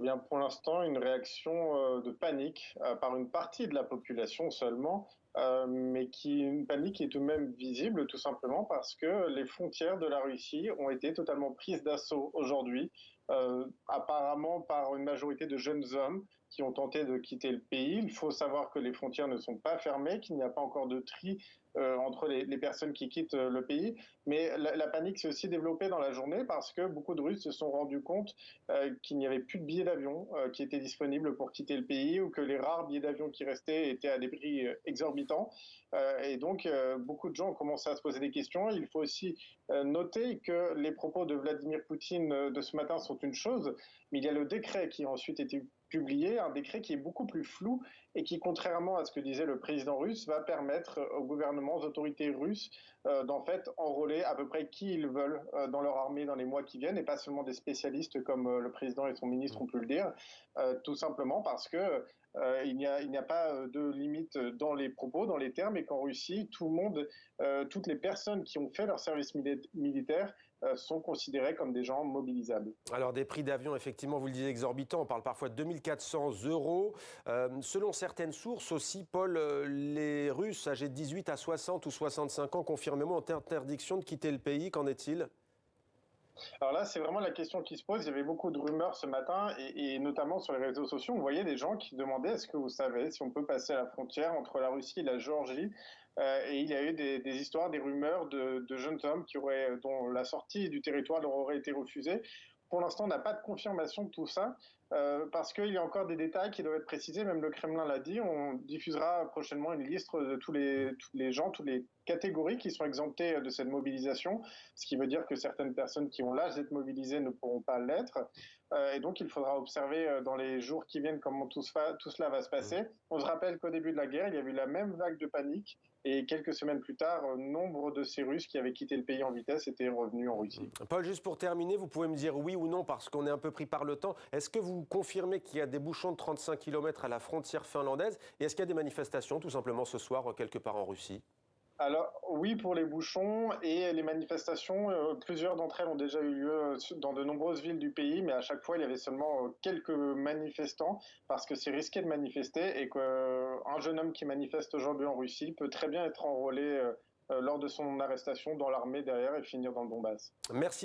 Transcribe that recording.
Eh bien, pour l'instant, une réaction de panique par une partie de la population seulement, mais une panique qui est tout de même visible, tout simplement parce que les frontières de la Russie ont été totalement prises d'assaut aujourd'hui, apparemment par une majorité de jeunes hommes qui ont tenté de quitter le pays. Il faut savoir que les frontières ne sont pas fermées, qu'il n'y a pas encore de tri entre les personnes qui quittent le pays. Mais la panique s'est aussi développée dans la journée parce que beaucoup de Russes se sont rendus compte qu'il n'y avait plus de billets d'avion qui étaient disponibles pour quitter le pays ou que les rares billets d'avion qui restaient étaient à des prix exorbitants. Et donc, beaucoup de gens ont commencé à se poser des questions. Il faut aussi noter que les propos de Vladimir Poutine de ce matin sont une chose, mais il y a le décret qui a ensuite été publié, un décret qui est beaucoup plus flou et qui, contrairement à ce que disait le président russe, va permettre au gouvernement, aux autorités russes, d'en fait enrôler à peu près qui ils veulent dans leur armée dans les mois qui viennent, et pas seulement des spécialistes comme le président et son ministre ont pu le dire, tout simplement parce que il n'y a pas de limite dans les propos, dans les termes, et qu'en Russie, tout le monde, toutes les personnes qui ont fait leur service militaire sont considérées comme des gens mobilisables. Alors des prix d'avion, effectivement, vous le disiez, exorbitants. On parle parfois de 2400 euros. Selon certaines sources aussi, Paul, les Russes âgés de 18 à 60 ou 65 ans confirmément ont interdiction de quitter le pays. Qu'en est-il ? Alors là, c'est vraiment la question qui se pose. Il y avait beaucoup de rumeurs ce matin, et notamment sur les réseaux sociaux. On voyait des gens qui demandaient, est-ce que vous savez si on peut passer à la frontière entre la Russie et la Géorgie? Et il y a eu des histoires, des rumeurs de jeunes hommes dont la sortie du territoire leur aurait été refusée. Pour l'instant, on n'a pas de confirmation de tout ça, parce qu'il y a encore des détails qui doivent être précisés. Même le Kremlin l'a dit, on diffusera prochainement une liste de tous les gens, toutes les catégories qui sont exemptées de cette mobilisation, ce qui veut dire que certaines personnes qui ont l'âge d'être mobilisées ne pourront pas l'être. Et donc, il faudra observer dans les jours qui viennent comment tout cela va se passer. On se rappelle qu'au début de la guerre, il y a eu la même vague de panique. Et quelques semaines plus tard, nombre de ces Russes qui avaient quitté le pays en vitesse étaient revenus en Russie. Paul, juste pour terminer, vous pouvez me dire oui ou non, parce qu'on est un peu pris par le temps. Est-ce que vous confirmez qu'il y a des bouchons de 35 km à la frontière finlandaise? Et est-ce qu'il y a des manifestations, tout simplement, ce soir, quelque part en Russie? Alors oui, pour les bouchons et les manifestations, plusieurs d'entre elles ont déjà eu lieu dans de nombreuses villes du pays, mais à chaque fois il y avait seulement quelques manifestants parce que c'est risqué de manifester, et qu'un jeune homme qui manifeste aujourd'hui en Russie peut très bien être enrôlé lors de son arrestation dans l'armée derrière et finir dans le Donbass. Merci.